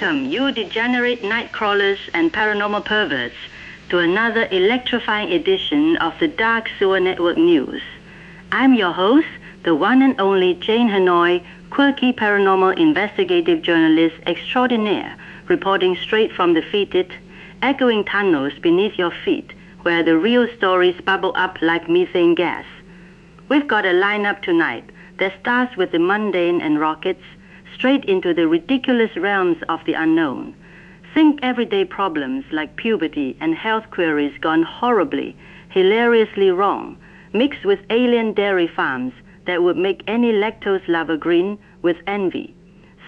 Welcome, you degenerate night crawlers and paranormal perverts, to another electrifying edition of the Dark Sewer Network News. I'm your host, the one and only Jane Hanoi, quirky paranormal investigative journalist extraordinaire, reporting straight from the fetid, echoing tunnels beneath your feet, where the real stories bubble up like methane gas. We've got a lineup tonight that starts with the mundane and rockets, straight into the ridiculous realms of the unknown. Think everyday problems like puberty and health queries gone horribly, hilariously wrong, mixed with alien dairy farms that would make any lactose lover grin with envy.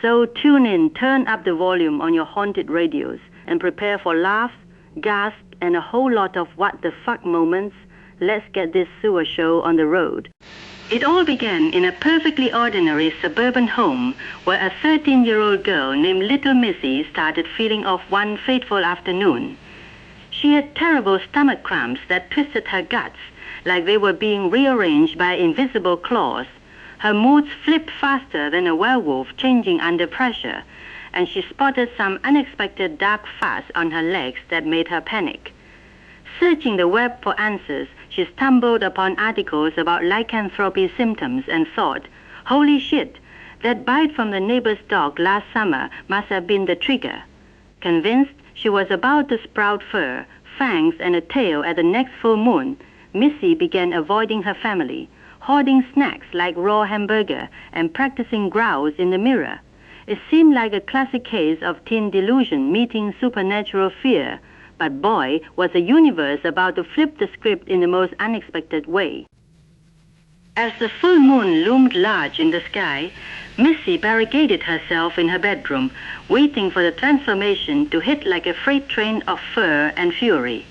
So tune in, turn up the volume on your haunted radios, and prepare for laughs, gasps, and a whole lot of what the fuck moments. Let's get this sewer show on the road. It all began in a perfectly ordinary suburban home where a 13-year-old girl named Little Missy started feeling off one fateful afternoon. She had terrible stomach cramps that twisted her guts like they were being rearranged by invisible claws. Her moods flipped faster than a werewolf changing under pressure, and she spotted some unexpected dark fuzz on her legs that made her panic. Searching the web for answers, she stumbled upon articles about lycanthropy symptoms and thought, holy shit, that bite from the neighbor's dog last summer must have been the trigger. Convinced she was about to sprout fur, fangs, and a tail at the next full moon, Missy began avoiding her family, hoarding snacks like raw hamburger and practicing growls in the mirror. It seemed like a classic case of teen delusion meeting supernatural fear. But boy, was the universe about to flip the script in the most unexpected way. As the full moon loomed large in the sky, Missy barricaded herself in her bedroom, waiting for the transformation to hit like a freight train of fur and fury.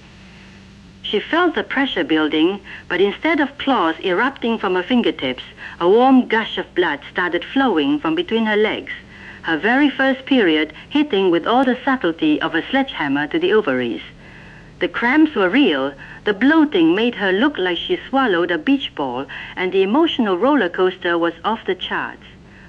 She felt the pressure building, but instead of claws erupting from her fingertips, a warm gush of blood started flowing from between her legs. Her very first period hitting with all the subtlety of a sledgehammer to the ovaries. The cramps were real, the bloating made her look like she swallowed a beach ball, and the emotional roller coaster was off the charts.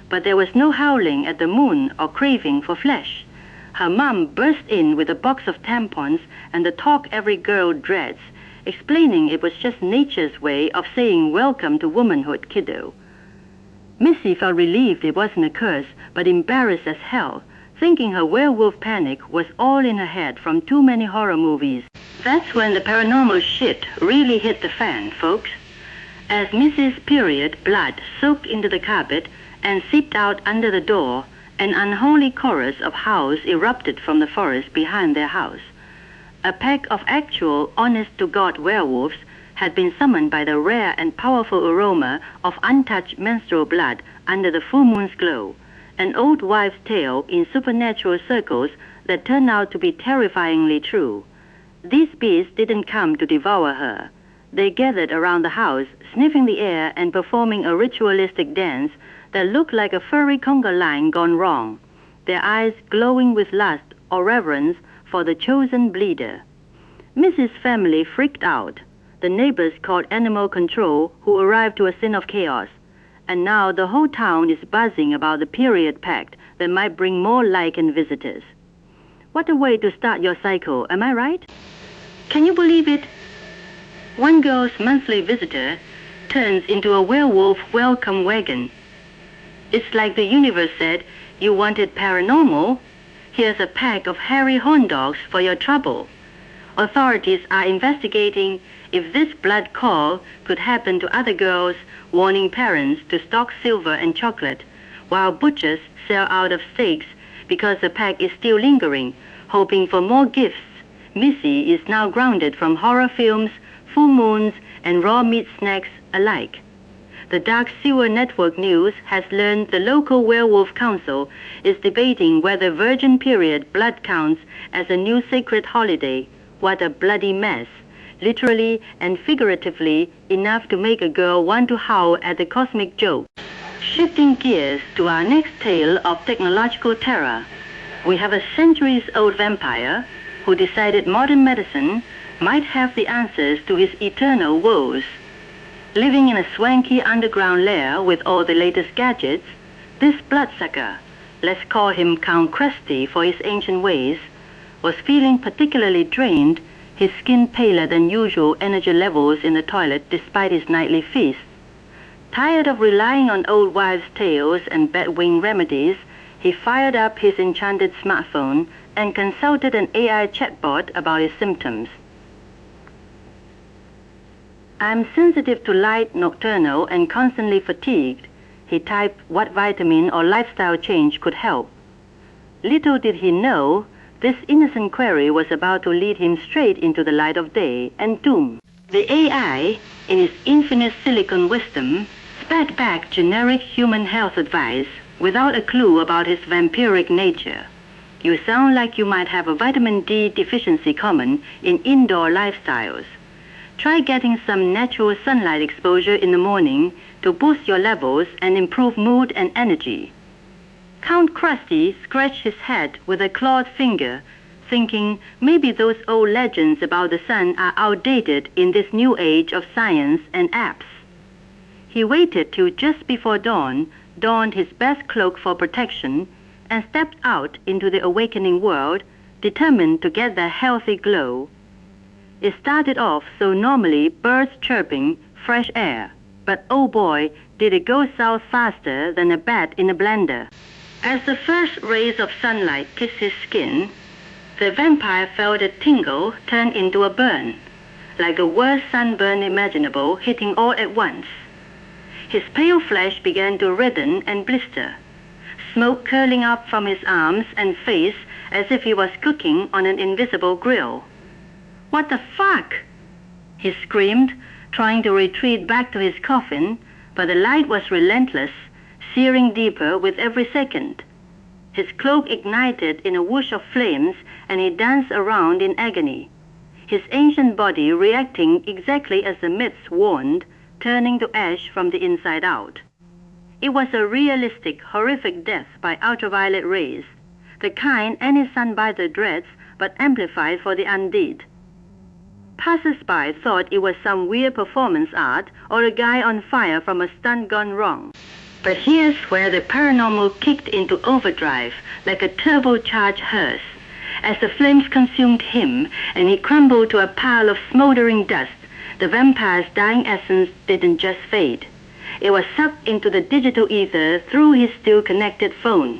But there was no howling at the moon or craving for flesh. Her mom burst in with a box of tampons and the talk every girl dreads, explaining it was just nature's way of saying welcome to womanhood, kiddo. Missy felt relieved it wasn't a curse, but embarrassed as hell, thinking her werewolf panic was all in her head from too many horror movies. That's when the paranormal shit really hit the fan, folks. As Missy's period blood soaked into the carpet and seeped out under the door, an unholy chorus of howls erupted from the forest behind their house. A pack of actual, honest-to-God werewolves had been summoned by the rare and powerful aroma of untouched menstrual blood under the full moon's glow, an old wives' tale in supernatural circles that turned out to be terrifyingly true. These beasts didn't come to devour her. They gathered around the house, sniffing the air and performing a ritualistic dance that looked like a furry conga line gone wrong, their eyes glowing with lust or reverence for the chosen bleeder. Mrs. Family freaked out. The neighbors called animal control, who arrived to a scene of chaos. And now the whole town is buzzing about the period pact that might bring more lichen visitors. What a way to start your cycle, am I right? Can you believe it? One girl's monthly visitor turns into a werewolf welcome wagon. It's like the universe said, you wanted paranormal? Here's a pack of hairy horn dogs for your trouble. Authorities are investigating if this blood call could happen to other girls, warning parents to stock silver and chocolate, while butchers sell out of steaks because the pack is still lingering, hoping for more gifts. Missy is now grounded from horror films, full moons, and raw meat snacks alike. The Dark Sewer Network News has learned the local werewolf council is debating whether virgin period blood counts as a new sacred holiday. What a bloody mess. Literally and figuratively enough to make a girl want to howl at the cosmic joke. Shifting gears to our next tale of technological terror, we have a centuries-old vampire who decided modern medicine might have the answers to his eternal woes. Living in a swanky underground lair with all the latest gadgets, this bloodsucker, let's call him Count Crusty for his ancient ways, was feeling particularly drained, his skin paler than usual energy levels in the toilet despite his nightly feast. Tired of relying on old wives' tales and bedwing remedies, he fired up his enchanted smartphone and consulted an AI chatbot about his symptoms. "I'm sensitive to light, nocturnal, and constantly fatigued," he typed what vitamin or lifestyle change could help. Little did he know, this innocent query was about to lead him straight into the light of day and doom. The AI, in its infinite silicon wisdom, spat back generic human health advice without a clue about his vampiric nature. "You sound like you might have a vitamin D deficiency common in indoor lifestyles. Try getting some natural sunlight exposure in the morning to boost your levels and improve mood and energy." Count Crusty scratched his head with a clawed finger, thinking maybe those old legends about the sun are outdated in this new age of science and apps. He waited till just before dawn, donned his best cloak for protection, and stepped out into the awakening world, determined to get the healthy glow. It started off so normally, birds chirping, fresh air, but oh boy, did it go south faster than a bat in a blender. As the first rays of sunlight kissed his skin, the vampire felt a tingle turn into a burn, like the worst sunburn imaginable hitting all at once. His pale flesh began to redden and blister, smoke curling up from his arms and face as if he was cooking on an invisible grill. "What the fuck?" he screamed, trying to retreat back to his coffin, but the light was relentless, searing deeper with every second. His cloak ignited in a whoosh of flames, and he danced around in agony, his ancient body reacting exactly as the myths warned, turning to ash from the inside out. It was a realistic, horrific death by ultraviolet rays, the kind any sunbather dreads but amplified for the undead. Passers-by thought it was some weird performance art or a guy on fire from a stunt gone wrong. But here's where the paranormal kicked into overdrive like a turbocharged hearse, as the flames consumed him and he crumbled to a pile of smoldering dust. The vampire's dying essence didn't just fade. It was sucked into the digital ether through his still connected phone.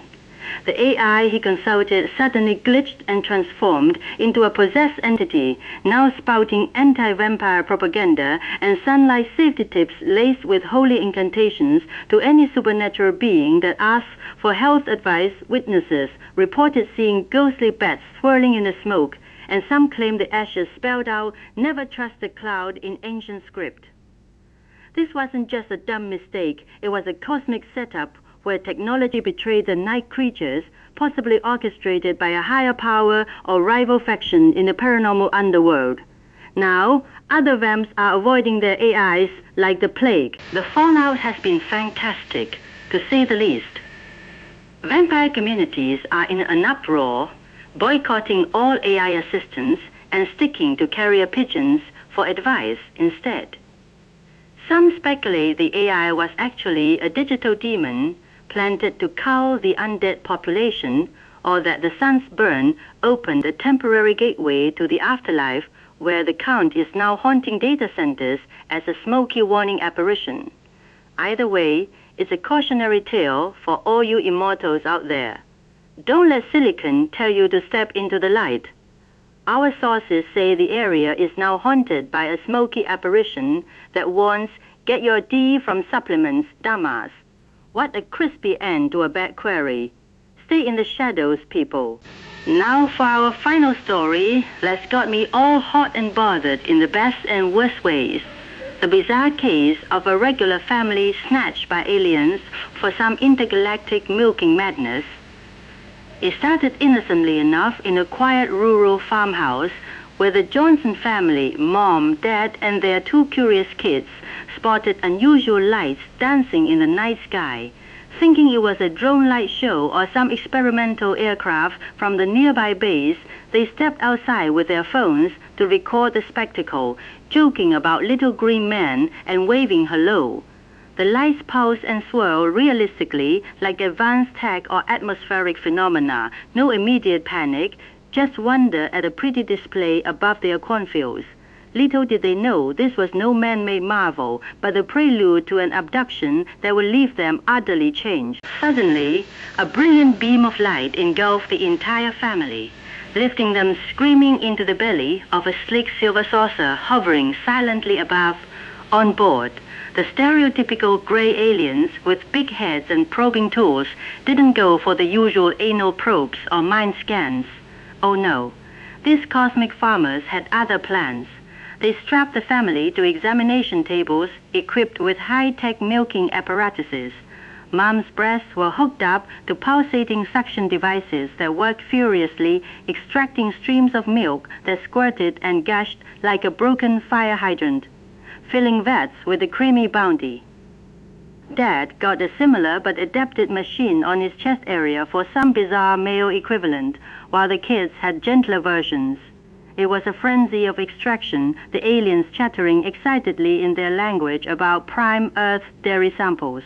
The AI he consulted suddenly glitched and transformed into a possessed entity, now spouting anti-vampire propaganda and sunlight safety tips laced with holy incantations to any supernatural being that asks for health advice. Witnesses reported seeing ghostly bats swirling in the smoke, and some claim the ashes spelled out "Never trust a cloud" in ancient script. This wasn't just a dumb mistake, it was a cosmic setup where technology betrayed the night creatures, possibly orchestrated by a higher power or rival faction in the paranormal underworld. Now, other vamps are avoiding their AIs like the plague. The fallout has been fantastic, to say the least. Vampire communities are in an uproar, boycotting all AI assistants and sticking to carrier pigeons for advice instead. Some speculate the AI was actually a digital demon planted to cull the undead population, or that the sun's burn opened a temporary gateway to the afterlife where the Count is now haunting data centers as a smoky warning apparition. Either way, it's a cautionary tale for all you immortals out there. Don't let silicon tell you to step into the light. Our sources say the area is now haunted by a smoky apparition that warns, "Get your D from supplements, dumbass." What a crispy end to a bad query. Stay in the shadows, people. Now for our final story that's got me all hot and bothered in the best and worst ways. The bizarre case of a regular family snatched by aliens for some intergalactic milking madness. It started innocently enough in a quiet rural farmhouse where the Johnson family, mom, dad, and their two curious kids spotted unusual lights dancing in the night sky. Thinking it was a drone light show or some experimental aircraft from the nearby base, they stepped outside with their phones to record the spectacle, joking about little green men and waving hello. The lights pulse and swirl realistically like advanced tech or atmospheric phenomena. No immediate panic, just wonder at a pretty display above their cornfields. Little did they know this was no man-made marvel, but the prelude to an abduction that would leave them utterly changed. Suddenly, a brilliant beam of light engulfed the entire family, lifting them screaming into the belly of a sleek silver saucer hovering silently above. On board, the stereotypical gray aliens with big heads and probing tools didn't go for the usual anal probes or mind scans. Oh no, these cosmic farmers had other plans. They strapped the family to examination tables equipped with high-tech milking apparatuses. Mom's breasts were hooked up to pulsating suction devices that worked furiously, extracting streams of milk that squirted and gushed like a broken fire hydrant, filling vats with a creamy bounty. Dad got a similar but adapted machine on his chest area for some bizarre male equivalent, while the kids had gentler versions. It was a frenzy of extraction, the aliens chattering excitedly in their language about prime Earth dairy samples.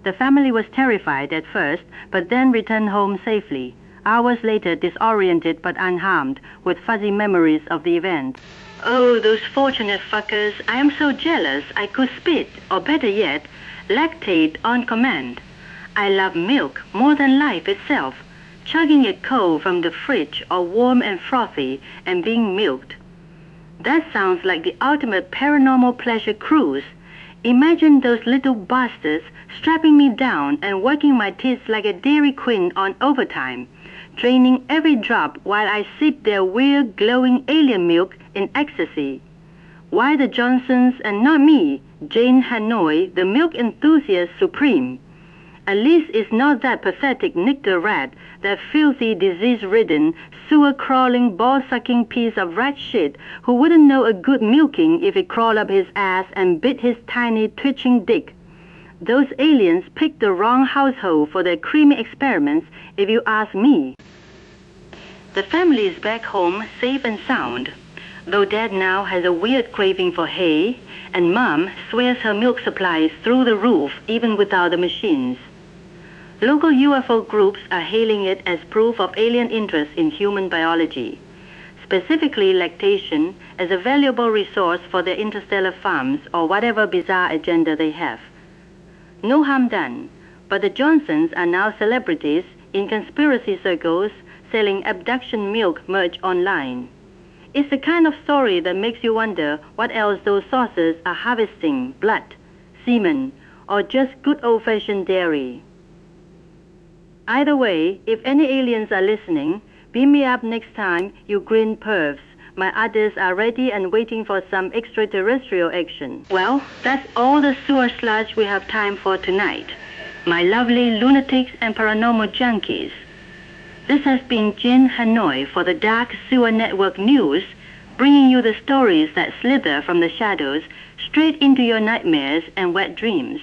The family was terrified at first, but then returned home safely, hours later disoriented but unharmed, with fuzzy memories of the event. Oh, those fortunate fuckers, I am so jealous I could spit, or better yet, lactate on command. I love milk more than life itself. Chugging it cold from the fridge or warm and frothy and being milked. That sounds like the ultimate paranormal pleasure cruise. Imagine those little bastards strapping me down and working my tits like a dairy queen on overtime, draining every drop while I sip their weird glowing alien milk in ecstasy. Why the Johnsons and not me, Jane Hanoi, the milk enthusiast supreme? At least it's not that pathetic nectar rat, that filthy, disease-ridden, sewer-crawling, ball-sucking piece of rat shit who wouldn't know a good milking if it crawled up his ass and bit his tiny, twitching dick. Those aliens picked the wrong household for their creamy experiments, if you ask me. The family is back home, safe and sound, though Dad now has a weird craving for hay, and Mom swears her milk supply is through the roof, even without the machines. Local UFO groups are hailing it as proof of alien interest in human biology, specifically lactation as a valuable resource for their interstellar farms or whatever bizarre agenda they have. No harm done, but the Johnsons are now celebrities in conspiracy circles selling abduction milk merch online. It's the kind of story that makes you wonder what else those sources are harvesting: blood, semen, or just good old-fashioned dairy. Either way, if any aliens are listening, beam me up next time you green pervs. My others are ready and waiting for some extraterrestrial action. Well, that's all the sewer sludge we have time for tonight. My lovely lunatics and paranormal junkies. This has been Jane Hanoi for the Dark Sewer Network News, bringing you the stories that slither from the shadows straight into your nightmares and wet dreams.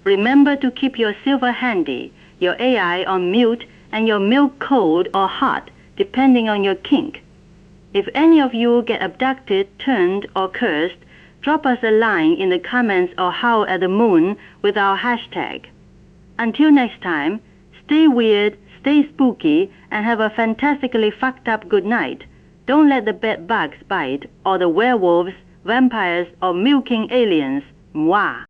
Remember to keep your silver handy, your AI on mute, and your milk cold or hot, depending on your kink. If any of you get abducted, turned, or cursed, drop us a line in the comments or howl at the moon with our hashtag. Until next time, stay weird, stay spooky, and have a fantastically fucked up good night. Don't let the bed bugs bite, or the werewolves, vampires, or milking aliens. Mwah!